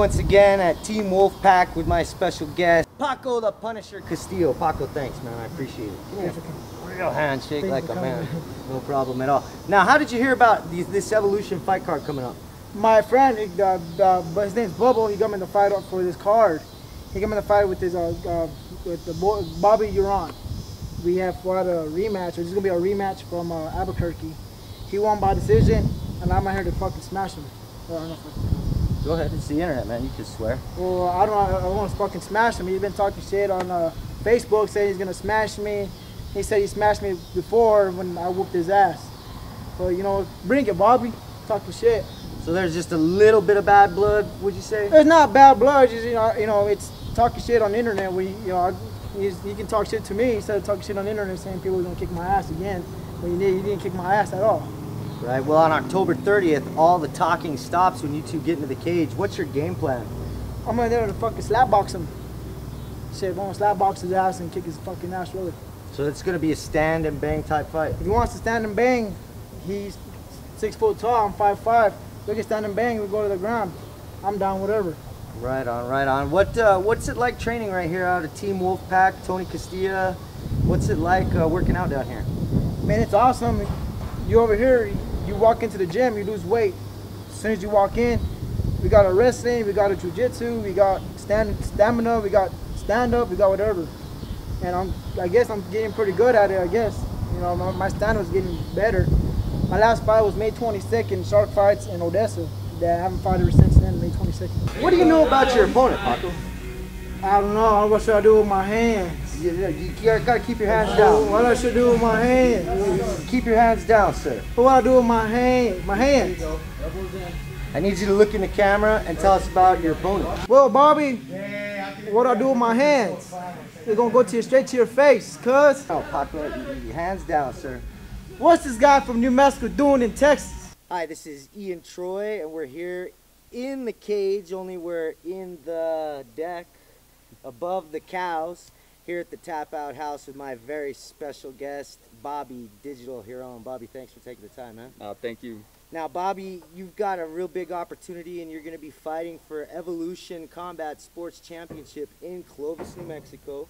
once again at Team Wolfpack with my special guest, Paco the Punisher Castillo. Paco, thanks, man. I appreciate it. Yeah, real handshake like a man. No problem at all. Now, how did you hear about this Evolution fight card coming up? My friend, his name's Bubble. He got me in the fight up for this card. He got me in the fight with his Bobby Huron. We have fought a rematch. This is gonna be a rematch from Albuquerque. He won by decision, and I'm out here to fucking smash him. Go ahead, it's the internet, man. You can swear. Well, I want to fucking smash him. He's been talking shit on Facebook, saying he's gonna smash me. He said he smashed me before when I whooped his ass. So you know, bring it, Bobby. Talking shit. So there's just a little bit of bad blood, would you say? It's not bad blood. Just you know, it's talking shit on the internet. He can talk shit to me instead of talking shit on the internet, saying people are gonna kick my ass again. When you didn't kick my ass at all. Right. Well, on October 30th, all the talking stops when you two get into the cage. What's your game plan? I'm going there to fucking slapbox him. Shit, I'm gonna slapbox his ass and kick his fucking ass really. So it's gonna be a stand and bang type fight. If he wants to stand and bang, he's 6 foot tall. I'm 5'5". We can stand and bang. We go to the ground. I'm down, whatever. Right on, right on. What's it like training right here out of Team Wolfpack, Tony Castillo? What's it like working out down here? Man, it's awesome. You over here, you walk into the gym, you lose weight. As soon as you walk in, we got a wrestling, we got a jiu-jitsu, we got stamina, we got stand-up, we got whatever. And I guess I'm getting pretty good at it, I guess. You know, my stand-up's getting better. My last fight was May 22nd, Shark Fights in Odessa. I haven't fought ever since then, May 22nd. What do you know about your opponent, Paco? I don't know. What should I do with my hands? You gotta keep your hands down. What I should do with my hands? Keep your hands down, sir. What I do with my hands? My hands. I need you to look in the camera and tell us about your opponent. Well, Bobby, what I do with my hands? They're gonna go straight to your face, cuz. Oh, Paco, your hands down, sir. What's this guy from New Mexico doing in Texas? Hi, this is Ian Troy, and we're here in the cage, only we're in the deck above the cows here at the Tap Out House with my very special guest, Bobby Digital Huron. Bobby, thanks for taking the time, man. Thank you. Now, Bobby, you've got a real big opportunity, and you're going to be fighting for Evolution Combat Sports Championship in Clovis, New Mexico,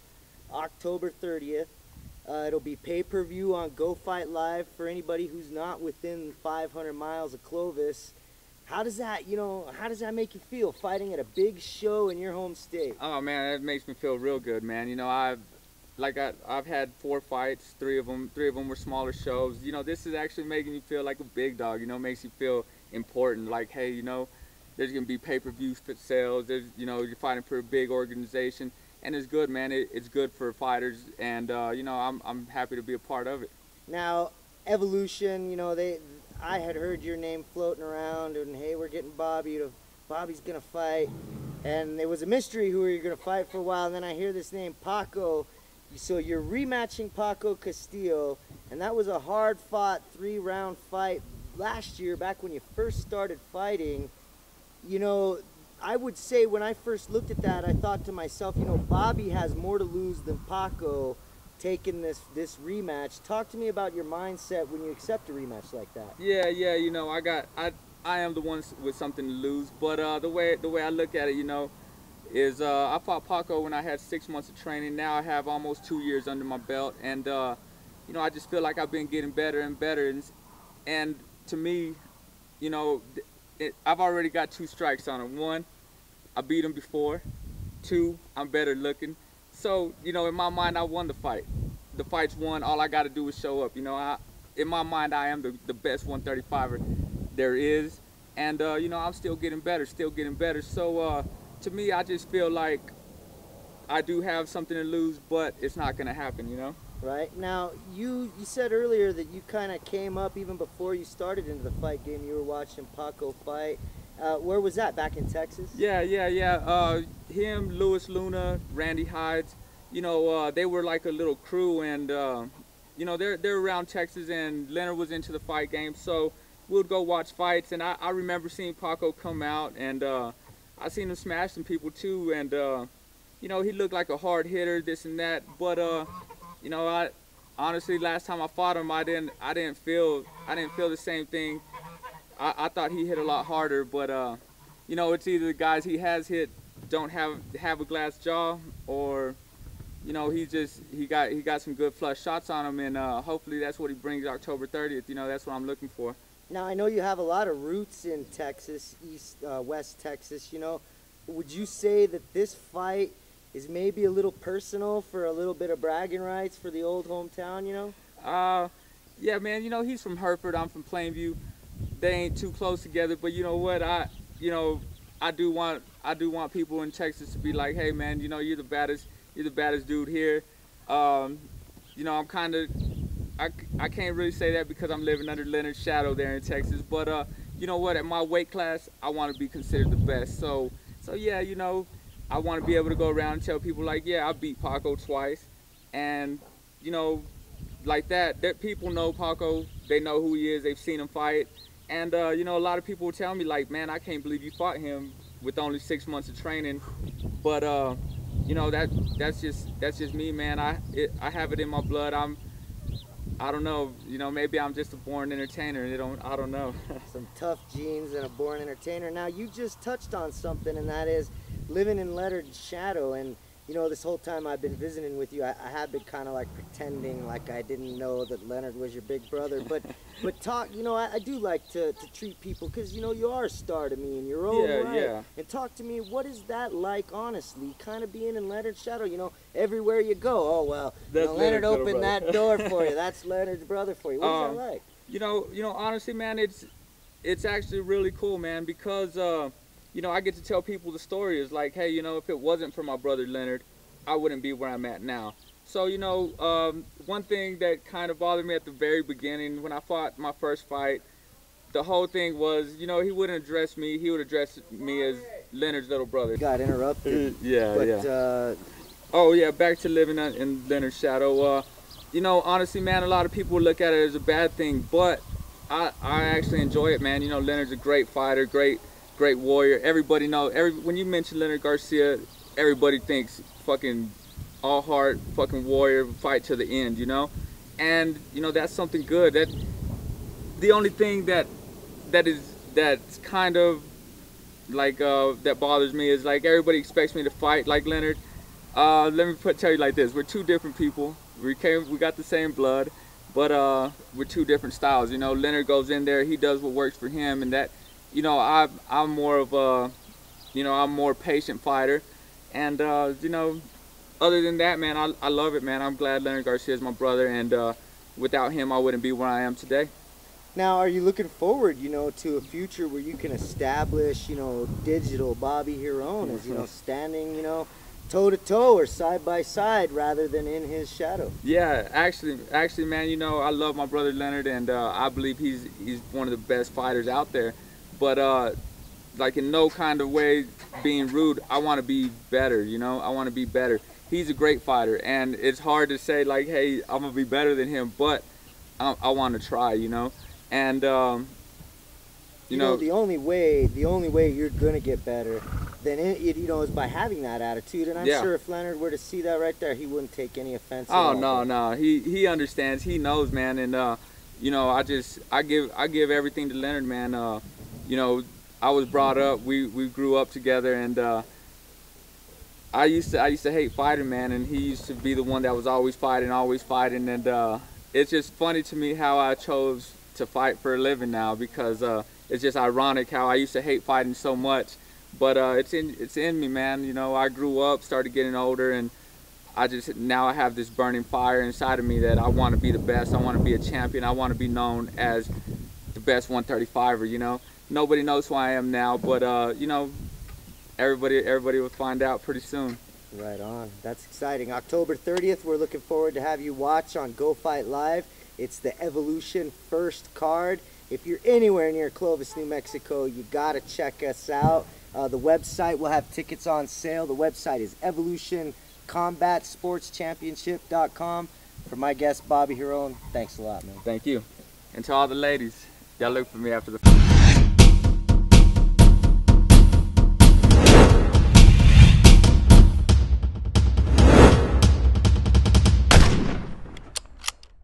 October 30th. It'll be pay-per-view on Go Fight Live for anybody who's not within 500 miles of Clovis. How does that, how does that make you feel, fighting at a big show in your home state? Oh man, that makes me feel real good, man. You know, I've had 4 fights, three of them were smaller shows. You know, this is actually making you feel like a big dog. You know, makes you feel important. Like, hey, you know, there's gonna be pay-per-view sales. There's, you're fighting for a big organization, and it's good, man. It's good for fighters, and I'm happy to be a part of it. Now, Evolution, I had heard your name floating around, and hey, we're getting Bobby. Bobby's gonna fight, and it was a mystery who you're gonna fight for a while. And then I hear this name, Paco. So you're rematching Paco Castillo, and that was a hard-fought 3-round fight last year, back when you first started fighting. I would say when I first looked at that, I thought to myself, Bobby has more to lose than Paco taking this rematch. Talk to me about your mindset when you accept a rematch like that. Yeah, I am the one with something to lose, but the way I look at it, is I fought Paco when I had 6 months of training. Now I have almost 2 years under my belt, and I just feel like I've been getting better and better, and to me, I've already got 2 strikes on him. 1, I beat him before. 2, I'm better looking. So, in my mind, I won the fight. The fight's won. All I got to do is show up. In my mind, I am the best 135er there is. And, I'm still getting better, So, to me, I just feel like I do have something to lose, but it's not going to happen, Right. Now, you said earlier that you kind of came up even before you started into the fight game. You were watching Paco fight. Where was that? Back in Texas? Yeah. Him, Louis Luna, Randy Hides, they were like a little crew, and they're around Texas, and Leonard was into the fight game, so we'd go watch fights. And I remember seeing Paco come out, and I seen him smash some people too, and he looked like a hard hitter, this and that. But I honestly, last time I fought him, I didn't feel the same thing. I thought he hit a lot harder, but you know, it's either the guys he has hit don't have a glass jaw, or you know, he got some good flush shots on him, and hopefully that's what he brings October 30th. You know, that's what I'm looking for. Now, I know you have a lot of roots in Texas, West Texas, you know. Would you say that this fight is maybe a little personal for a little bit of bragging rights for the old hometown, you know? Yeah, man, you know, he's from Hereford, I'm from Plainview. They ain't too close together, but you know what, I do want people in Texas to be like, hey man, you know, you're the baddest dude here. You know, I can't really say that because I'm living under Leonard's shadow there in Texas, but you know what, at my weight class, I want to be considered the best. So yeah, you know, I want to be able to go around and tell people like, yeah, I beat Paco twice, and you know, like that people know Paco, they know who he is, they've seen him fight, and you know, a lot of people will tell me like, man, I can't believe you fought him with only 6 months of training, but you know, that's just me, man. I have it in my blood. I don't know, you know, maybe I'm just a born entertainer. I don't know. Some tough genes and a born entertainer. Now, you just touched on something, and that is living in Leonard's shadow. And you know, this whole time I've been visiting with you, I have been kind of like pretending like I didn't know that Leonard was your big brother. But talk, you know, I do like to treat people, because, you know, you are a star to me in your own right. Yeah. And talk to me, what is that like, honestly, kind of being in Leonard's shadow? You know, everywhere you go, oh, well, you know, Leonard opened that door for you. That's Leonard's brother for you. What is that like? You know, honestly, man, it's actually really cool, man, because you know, I get to tell people the story. It's like, hey, you know, if it wasn't for my brother Leonard, I wouldn't be where I'm at now. So, you know, one thing that kind of bothered me at the very beginning when I fought my first fight, the whole thing was, you know, he wouldn't address me. He would address me as Leonard's little brother. Got interrupted. Yeah. Oh, yeah, back to living in Leonard's shadow. You know, honestly, man, a lot of people look at it as a bad thing, but I actually enjoy it, man. You know, Leonard's a great fighter, great warrior. Everybody knows, when you mention Leonard Garcia, everybody thinks fucking all heart, fucking warrior, fight to the end, you know? And, you know, that's something good. That the only thing that's kind of like that bothers me is like everybody expects me to fight like Leonard. Let me tell you like this: we're two different people. We got the same blood, but we're two different styles. You know, Leonard goes in there, he does what works for him, and that, you know, I'm more of a, you know, I'm more patient fighter, and you know, other than that, man, I love it, man. I'm glad Leonard Garcia is my brother, and without him, I wouldn't be where I am today. Now, are you looking forward, you know, to a future where you can establish, you know, digital Bobby Huron as, you know, standing, you know, toe-to-toe or side-by-side rather than in his shadow? Yeah, actually, man, you know, I love my brother Leonard, and I believe he's one of the best fighters out there. But like, in no kind of way being rude, I want to be better, you know? I want to be better. He's a great fighter, and it's hard to say, like, hey, I'm going to be better than him, but I want to try, you know? And, you know, the only way you're going to get better then you know, is by having that attitude. And I'm sure if Leonard were to see that right there, he wouldn't take any offense. Oh, no. He understands. He knows, man. And, you know, I give everything to Leonard, man. You know, I was brought up, we grew up together, and I used to hate fighting, man, and he used to be the one that was always fighting, and it's just funny to me how I chose to fight for a living now, because it's just ironic how I used to hate fighting so much, but it's in me, man. You know, I grew up, started getting older, and now I have this burning fire inside of me that I want to be the best. I want to be a champion. I want to be known as the best 135er, you know. Nobody knows who I am now, but you know, everybody will find out pretty soon. Right on. That's exciting. October 30th, we're looking forward to have you watch on Go Fight Live. It's the Evolution first card. If you're anywhere near Clovis, New Mexico, you got to check us out. The website will have tickets on sale. The website is evolutioncombatsportschampionship.com. For my guest, Bobby Huron, thanks a lot, man. Thank you. And to all the ladies, y'all look for me after the